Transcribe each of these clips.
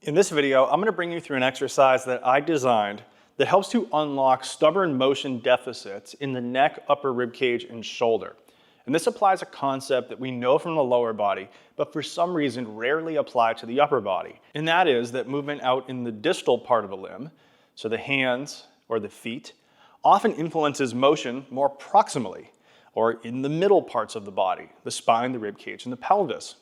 In this video, I'm going to bring you through an exercise that I designed that helps to unlock stubborn motion deficits in the neck, upper rib cage, and shoulder. And this applies a concept that we know from the lower body, but for some reason rarely apply to the upper body. And that is that movement out in the distal part of a limb, so the hands or the feet, often influences motion more proximally, or in the middle parts of the body, the spine, the rib cage, and the pelvis.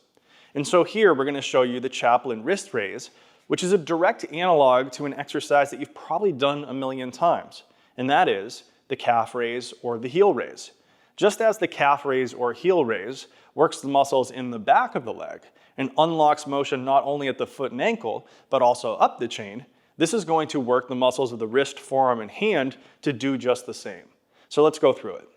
And so here we're going to show you the Chaplin wrist raise, which is a direct analog to an exercise that you've probably done a million times, and that is the calf raise or the heel raise. Just as the calf raise or heel raise works the muscles in the back of the leg and unlocks motion not only at the foot and ankle, but also up the chain, this is going to work the muscles of the wrist, forearm, and hand to do just the same. So let's go through it.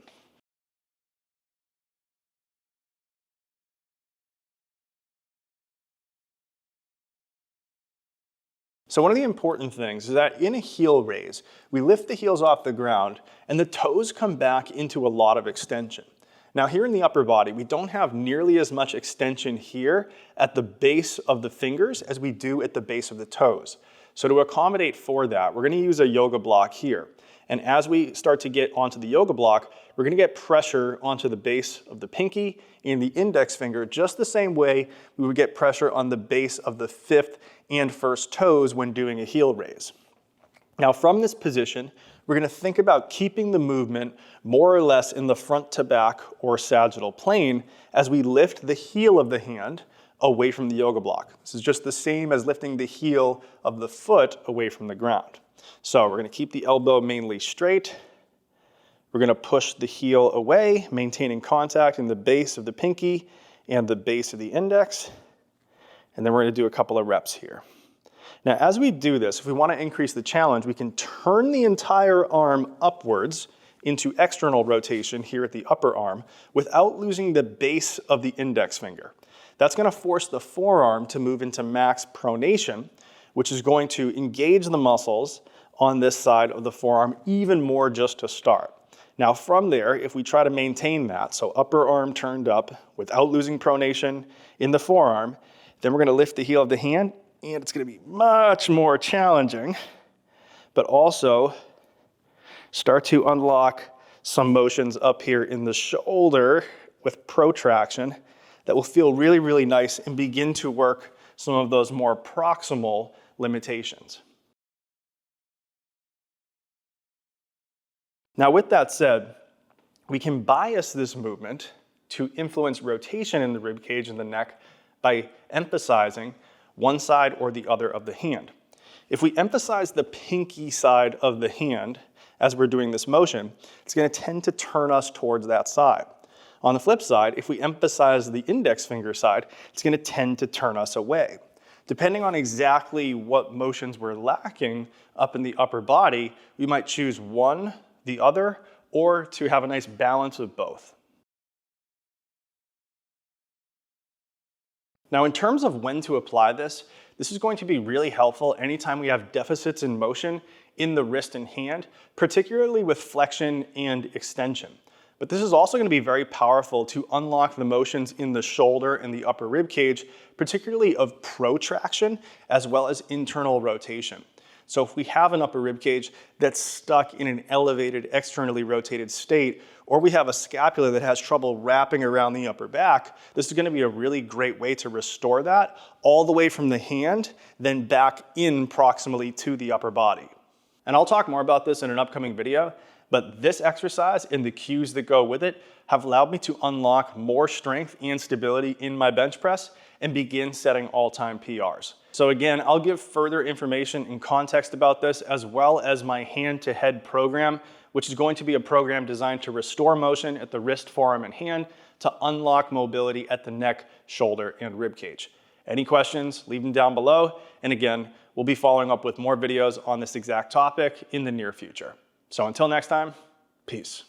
So one of the important things is that in a heel raise, we lift the heels off the ground and the toes come back into a lot of extension. Now here in the upper body, we don't have nearly as much extension here at the base of the fingers as we do at the base of the toes. So to accommodate for that, we're going to use a yoga block here. And as we start to get onto the yoga block, we're going to get pressure onto the base of the pinky and the index finger just the same way we would get pressure on the base of the fifth and first toes when doing a heel raise. Now from this position, we're going to think about keeping the movement more or less in the front to back or sagittal plane as we lift the heel of the hand away from the yoga block. This is just the same as lifting the heel of the foot away from the ground. So we're going to keep the elbow mainly straight. We're going to push the heel away, maintaining contact in the base of the pinky and the base of the index. And then we're going to do a couple of reps here. Now, as we do this, if we want to increase the challenge, we can turn the entire arm upwards into external rotation here at the upper arm without losing the base of the index finger. That's going to force the forearm to move into max pronation, which is going to engage the muscles on this side of the forearm even more just to start. Now from there, if we try to maintain that, so upper arm turned up without losing pronation in the forearm, then we're going to lift the heel of the hand, and it's going to be much more challenging, but also start to unlock some motions up here in the shoulder with protraction that will feel really, really nice and begin to work some of those more proximal limitations. Now with that said, we can bias this movement to influence rotation in the rib cage and the neck by emphasizing one side or the other of the hand. If we emphasize the pinky side of the hand as we're doing this motion, it's going to tend to turn us towards that side. On the flip side, if we emphasize the index finger side, it's going to tend to turn us away. Depending on exactly what motions we're lacking up in the upper body, we might choose one, the other, or to have a nice balance of both. Now in terms of when to apply this is going to be really helpful anytime we have deficits in motion in the wrist and hand, particularly with flexion and extension. But this is also going to be very powerful to unlock the motions in the shoulder and the upper rib cage, particularly of protraction as well as internal rotation. So if we have an upper rib cage that's stuck in an elevated, externally rotated state, or we have a scapula that has trouble wrapping around the upper back, this is going to be a really great way to restore that all the way from the hand, then back in proximally to the upper body. And I'll talk more about this in an upcoming video, but this exercise and the cues that go with it have allowed me to unlock more strength and stability in my bench press and begin setting all-time PRs. So again, I'll give further information and context about this as well as my hand-to-head program, which is going to be a program designed to restore motion at the wrist, forearm, and hand to unlock mobility at the neck, shoulder, and rib cage. Any questions, leave them down below. And again, we'll be following up with more videos on this exact topic in the near future. So until next time, peace.